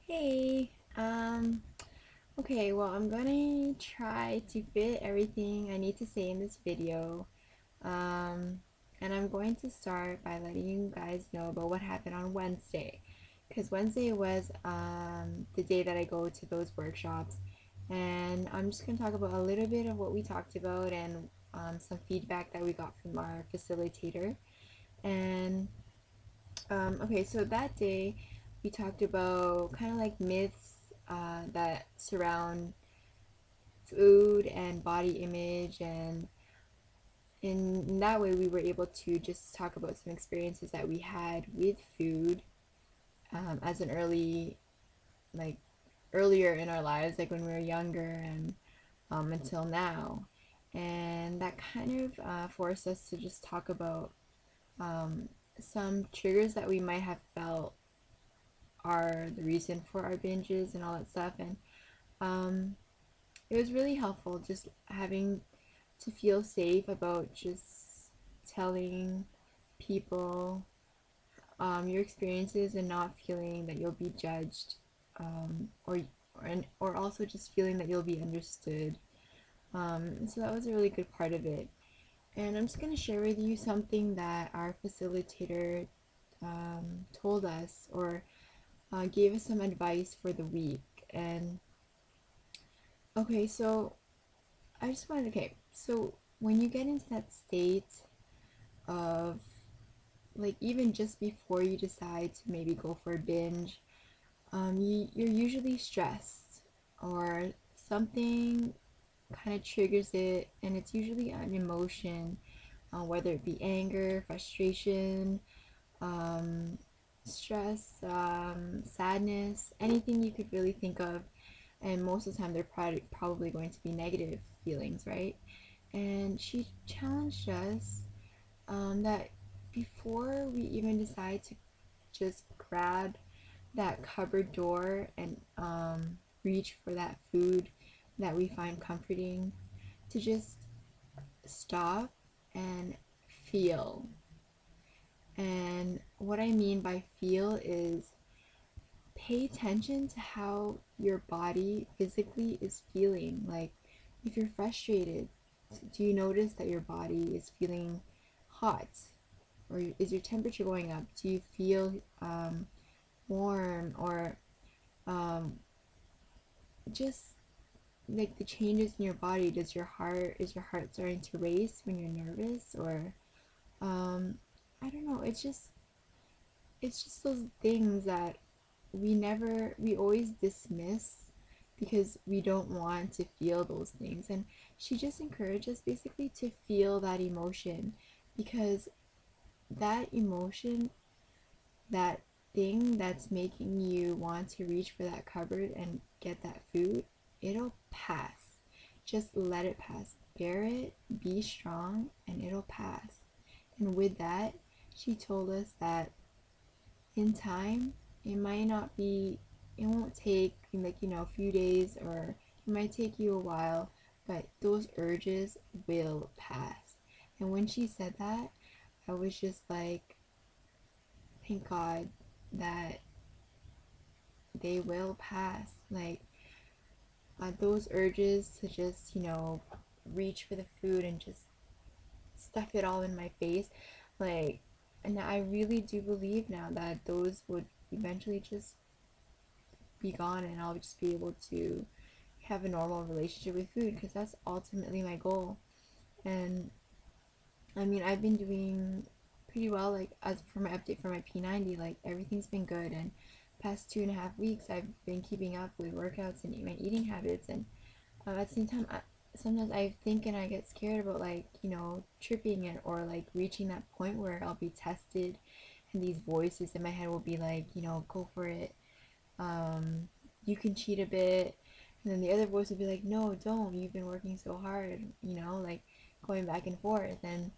Hey, okay, well, I'm gonna try to fit everything I need to say in this video. Um, and I'm going to start by letting you guys know about what happened on Wednesday. Because Wednesday was the day that I go to those workshops. And I'm just gonna talk about a little bit of what we talked about and some feedback that we got from our facilitator. And okay, so that day we talked about kind of like myths that surround food and body image, and in that way we were able to just talk about some experiences that we had with food as an like earlier in our lives, like when we were younger and until now. And that kind of forced us to just talk about um, some triggers that we might have felt are the reason for our binges and all that stuff. And um, it was really helpful just having to feel safe about just telling people your experiences and not feeling that you'll be judged, or also just feeling that you'll be understood. So that was a really good part of it. And I'm just going to share with you something that our facilitator told us, or gave us some advice for the week. And okay, so okay, so when you get into that state of, like, even just before you decide to maybe go for a binge, you're usually stressed, or something kind of triggers it, and it's usually an emotion, whether it be anger, frustration, um, stress, sadness, anything you could really think of. And most of the time, they're probably going to be negative feelings, right? And she challenged us that before we even decide to just grab that cupboard door and reach for that food that we find comforting, to just stop and feel. And what I mean by feel is pay attention to how your body physically is feeling. Like, if you're frustrated, do you notice that your body is feeling hot? Or is your temperature going up? Do you feel warm? Or just like the changes in your body? Is your heart starting to race when you're nervous? Or um, I don't know. It's just those things that we always dismiss because we don't want to feel those things. And she just encouraged us basically to feel that emotion, because that emotion, that thing that's making you want to reach for that cupboard and get that food, it'll pass. Just let it pass. Bear it, be strong, and it'll pass. And with that, she told us that in time, it might not be, it won't take like, a few days, or it might take you a while, but those urges will pass. And when she said that, I was just like, thank God that they will pass. Like, those urges to just, reach for the food and just stuff it all in my face, like, and I really do believe now that those would eventually just be gone, and I'll just be able to have a normal relationship with food, because that's ultimately my goal. And I mean, I've been doing pretty well, like, as for my update for my P90, like, everything's been good. And past 2.5 weeks, I've been keeping up with workouts and my eating habits. And at the same time, sometimes I think and I get scared about, like, tripping it, or like reaching that point where I'll be tested, and these voices in my head will be like, go for it, you can cheat a bit. And then the other voice will be like, no, don't, you've been working so hard, like, going back and forth. And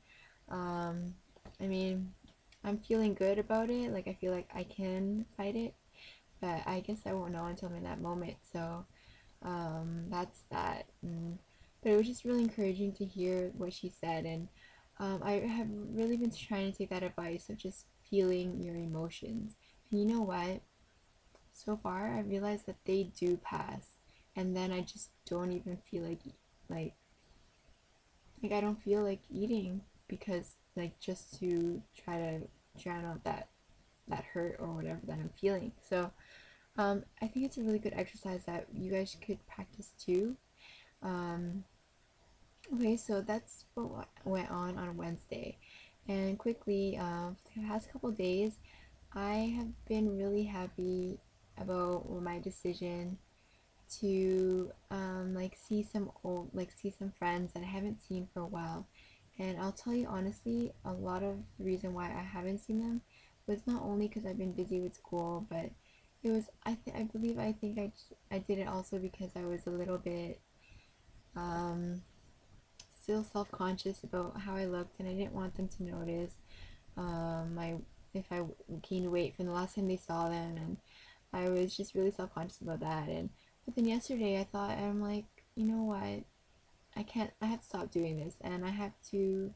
um, I mean, I'm feeling good about it. Like, I feel like I can fight it, but I guess I won't know until I'm in that moment. So that's that. But it was just really encouraging to hear what she said. And I have really been trying to take that advice of just feeling your emotions. And you know what? so far, I realized that they do pass, and then I just don't even feel like like I don't feel like eating because like just to try to drown out that hurt or whatever that I'm feeling. So I think it's a really good exercise that you guys could practice too. Um, okay, so that's what went on Wednesday, and quickly, for the past couple days, I have been really happy about my decision to like see some friends that I haven't seen for a while. And I'll tell you honestly, a lot of the reason why I haven't seen them was not only because I've been busy with school, but it was I think I did it also because I was a little bit um, still self-conscious about how I looked, and I didn't want them to notice my if I gained weight from the last time they saw them, and I was just really self-conscious about that. And but then yesterday I thought, I'm like, you know what, I have to stop doing this, and I have to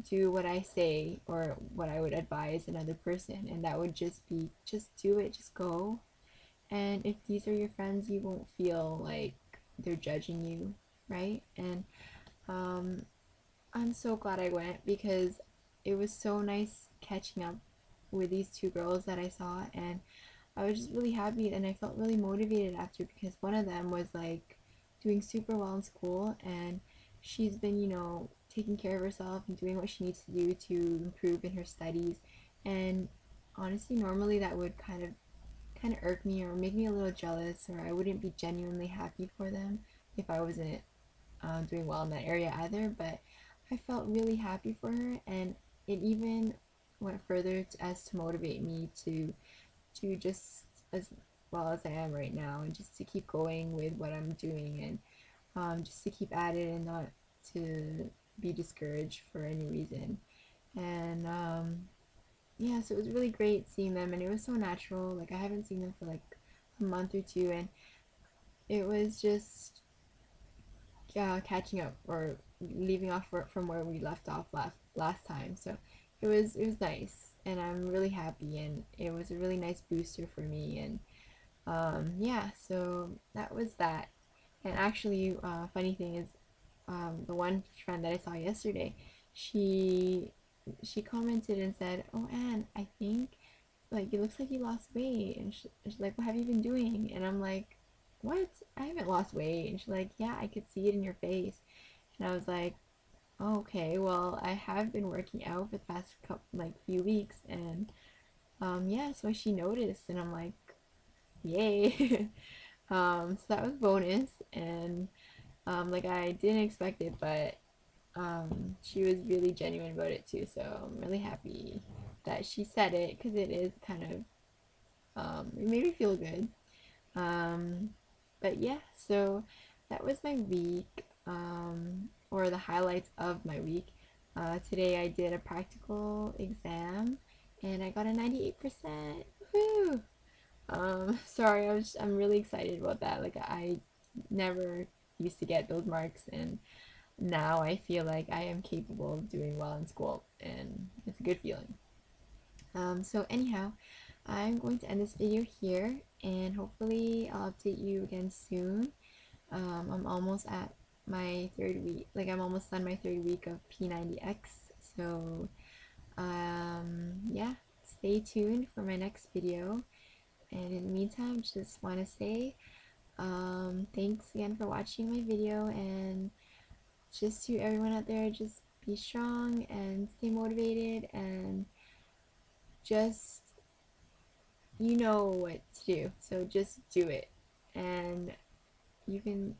do what I say or what I would advise another person, and that would just be just do it, just go. And if these are your friends, you won't feel like they're judging you, right? And um, I'm so glad I went because it was so nice catching up with these two girls that I saw, and I was just really happy, and I felt really motivated after because one of them was like doing super well in school, and she's been, taking care of herself and doing what she needs to do to improve in her studies. And honestly, normally that would kind of irk me or make me a little jealous, or I wouldn't be genuinely happy for them if I wasn't doing well in that area either. But I felt really happy for her, and it even went further as to motivate me to just as well as I am right now, and just to keep going with what I'm doing, and just to keep at it and not to be discouraged for any reason. And yeah, so it was really great seeing them, and it was so natural. Like I haven't seen them for like a month or two, and it was just catching up or leaving off from where we left off last time. So it was nice, and I'm really happy, and it was a really nice booster for me. And yeah, so that was that. And actually, funny thing is, the one friend that I saw yesterday, she she commented and said, "Oh, Anne, I think like it looks like you lost weight." And she's like, "What have you been doing?" And I'm like, "What? I haven't lost weight." And she's like, "Yeah, I could see it in your face." And I was like, oh, "Okay, well, I have been working out for the past couple like few weeks, and yeah, so she noticed." And I'm like, "Yay!" So that was bonus, and like I didn't expect it, but she was really genuine about it too. So I'm really happy that she said it because it is kind of it made me feel good. Um, but yeah, so that was my week, or the highlights of my week. Today I did a practical exam and I got a 98%. Woo! Sorry, I'm really excited about that. Like I never used to get those marks, and now I feel like I am capable of doing well in school, and it's a good feeling. So anyhow, I'm going to end this video here, and hopefully I'll update you again soon. I'm almost at my third week, like I'm almost done my third week of P90X, so yeah, stay tuned for my next video. And in the meantime, just want to say thanks again for watching my video, and just to everyone out there, just be strong and stay motivated, and just you know what to do, so just do it. And you can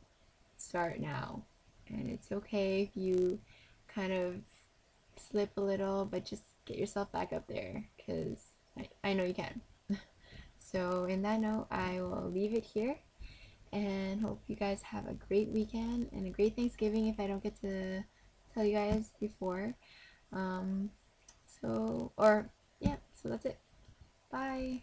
start now, and it's okay if you kind of slip a little, but just get yourself back up there, because I know you can. So in that note, I will leave it here, and hope you guys have a great weekend and a great Thanksgiving if I don't get to tell you guys before. Um, so, or yeah, so that's it. Bye.